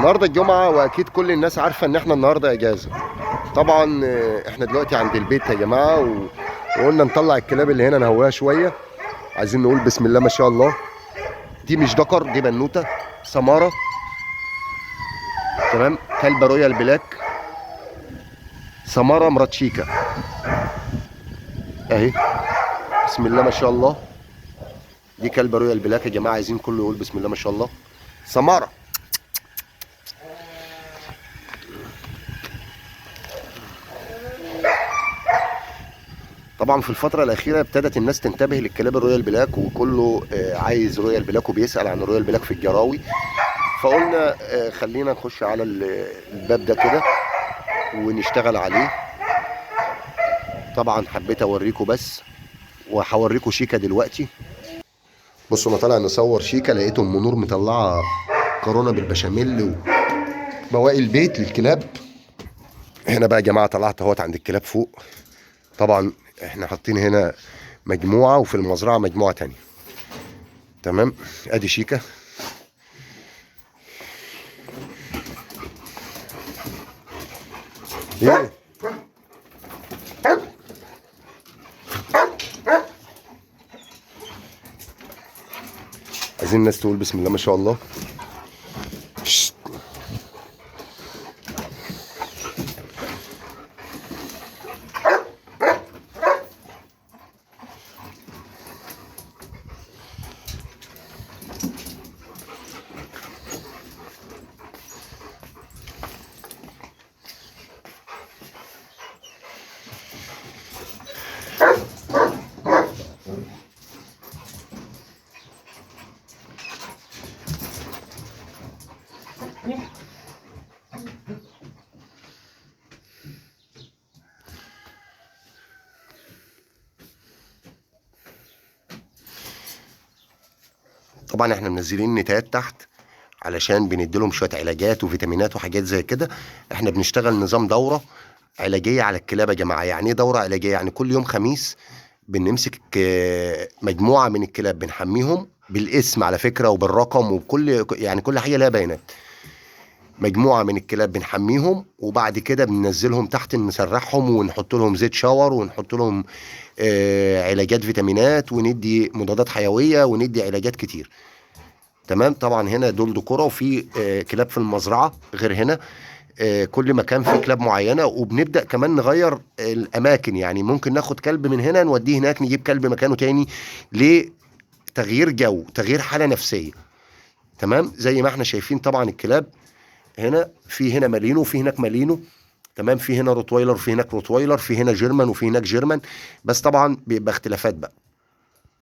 النهارده الجمعة واكيد كل الناس عارفة ان احنا النهارده اجازة. طبعا احنا دلوقتي عند البيت يا جماعة وقلنا نطلع الكلاب اللي هنا نهواها شوية. عايزين نقول بسم الله ما شاء الله. دي مش دكر، دي بنوتة سمارة. تمام، كلبة رويال بلاك سمارة مرات شيكا اهي. بسم الله ما شاء الله. دي كلبة رويال بلاك يا جماعة، عايزين كله يقول بسم الله ما شاء الله. سمارة. طبعا في الفترة الأخيرة ابتدت الناس تنتبه للكلاب الرويال بلاك، وكله عايز رويال بلاك وبيسأل عن الرويال بلاك في الجراوي. فقلنا خلينا نخش على الباب ده كده ونشتغل عليه. طبعا حبيت اوريكم بس، وهوريكم شيكا دلوقتي. بصوا انا طالع نصور شيكا، لقيت ام نور مطلعه كورونا بالبشاميل وبواقي البيت للكلاب. هنا بقى يا جماعه طلعت اهوت عند الكلاب فوق. طبعا احنا حاطين هنا مجموعه وفي المزرعه مجموعه تانية. تمام، ادي شيكا. ايه عايزين الناس تقول بسم الله ما شاء الله. شت. طبعا احنا منزلين نتات تحت علشان بنديلهم شويه علاجات وفيتامينات وحاجات زي كده. احنا بنشتغل نظام دوره علاجيه على الكلاب يا جماعه. يعني ايه دوره علاجيه؟ يعني كل يوم خميس بنمسك مجموعه من الكلاب بنحميهم بالاسم على فكره وبالرقم وبكل يعني كل حاجه لها بيانات. مجموعه من الكلاب بنحميهم وبعد كده بننزلهم تحت نسرحهم ونحط لهم زيت شاور ونحط لهم علاجات فيتامينات وندي مضادات حيويه وندي علاجات كتير. تمام. طبعا هنا دول دكوره وفي كلاب في المزرعه غير هنا. كل مكان فيه كلاب معينه، وبنبدا كمان نغير الاماكن. يعني ممكن ناخد كلب من هنا نوديه هناك، نجيب كلب مكانه تاني لتغيير جو، تغيير حاله نفسيه. تمام. زي ما احنا شايفين طبعا الكلاب هنا، في هنا مالينو وفي هناك مالينو. تمام. في هنا روتويلر، في هناك روتويلر، في هنا جيرمان وفي هناك جيرمان. بس طبعا بيبقى اختلافات بقى.